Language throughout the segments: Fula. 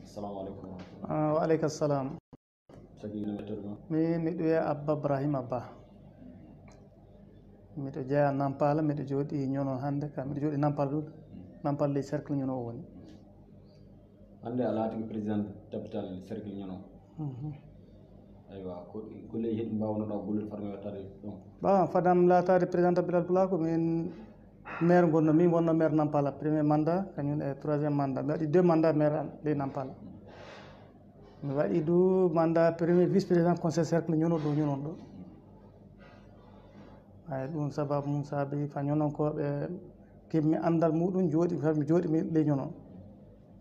Assalamu alaikum. Wa alaikum salam. Sagi no metorma. Miɗo wiya Abba Ibrahima Ba. Miɗo jeeya Nampala, miɗo jooɗi ñono hannde ka miɗo jooɗi Nampala ɗum. Nampala ley cercle ñono o woni. Hannde a laati président capital cercle ñono. Aywa ko golleji heɗi mbawnoɗa gollel farmi wattade ɗon. Bon fadam laatade président capital Pulako min maire gonno min wonno maire Nampala premier mandat kañum e troisiéme mandat mi waɗi 2 mandat maire ley Nampala. Mi waɗi du mandat premier vice président conseil cercle ñono ɗo ñonon ɗo. Ay ɗum sababu mum saabi fa ñononkoɓe keɓmi andal muɗum jooɗi mi jooɗi mi ley ñonon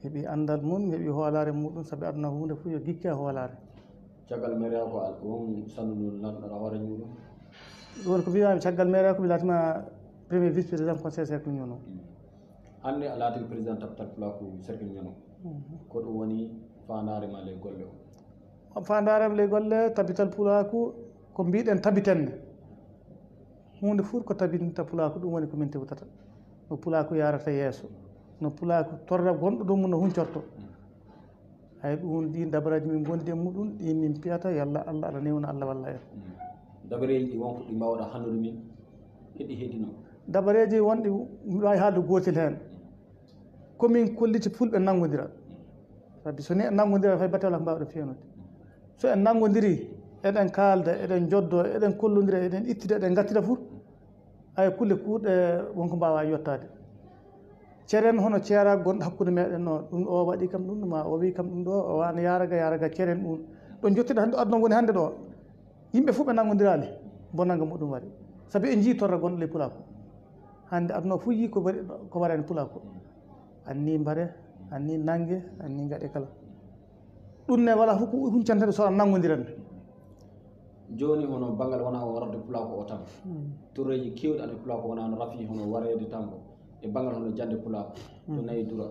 heeɓi andal mum mi heeɓi hoolare muɗum saabi aduna hunde fof yo gikke hoolare. Caggal maire ko won sannuno lanɗoɗa hoore muɗum. ɗum woni ko mbiyami caggal maire ko mi laatima premier vice président conseil cercle ñono. Hannde a laati président capital Pulako cercle ñono. Ko ɗum woni fandare ma ley golle o. Fandarem ley golle capital Pulako ko mbiɗen tabitenne hunde fof ko tabinta Pulako ɗum woni komin tewtata no Pulako yarata yeeso no Pulako torra gonɗo ɗum mum no huncorto. Hay ɗum ɗin dabaraji min gondi e muɗum ɗin min piyata yalla Allah aɗa newna Allah walla en. Dabareji ɗi wonko ɗi mbawɗa hannude min heɗi heɗino. Dabareji wonɗi mi wawi haalde gotel hen komin kolliti fulɓe nanggodira sabi so ni en nanggodira fay batte wala ko mbawɗen fewnude so en nanggodiri eɗen kalda eɗen joddo eɗen kollodira eɗen ittida eɗen gattida fof ay kulle kuuɗe wonko mbawa yettade ceren hono ceera gonɗo hakkude meɗen o ɗum o waɗi kam ɗum ɗuma o wi kam ɗum ɗo o wana yaraga ceren ɗum ɗo jottiɗa hannde aduna woni hannde ɗo yimɓe fof ɓe nanggodirali bonanga muɗum waɗi saabi en jii torra gonɗo ley Pulako hannde aduna fof yi ko waɗi ko waɗani Pulako anni mbare anni nangue anni gaɗe kala ɗum ne wala fof ko huncantede so nangodiran. Joni hono bangal wona o warde Pulako o tan tourreji kewɗi ande Pulako wona no rafi hono warede tanko e bangal hono jande Pulako to nayi dura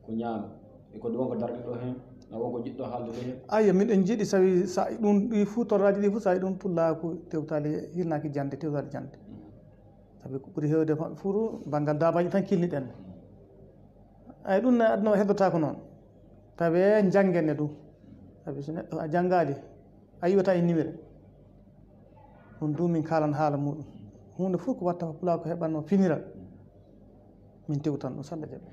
ko ñaami e ko wonko darde ɗo hen na wonko jiɗɗo haalde ɗo hen. Ayyo miɗen jiiɗi sawi sa ɗum ɗi fuu torraji ɗi foof sa ɗum Pulako tewtali hirnaki jande tewtali jande saabi ko ɓuuri hewde maɓɓe fuu bangal dabaji tan kilniɗen ay ɗum ne aduna o heddotako noon tawi janggenne ɗum saabi so neɗɗo a janggali a yiwata e numéro ɗum du min kalan haala muɗum hunde fof ko watta ko Pulako heɓanno finira min tewtan ɗum so Allah jaɓi.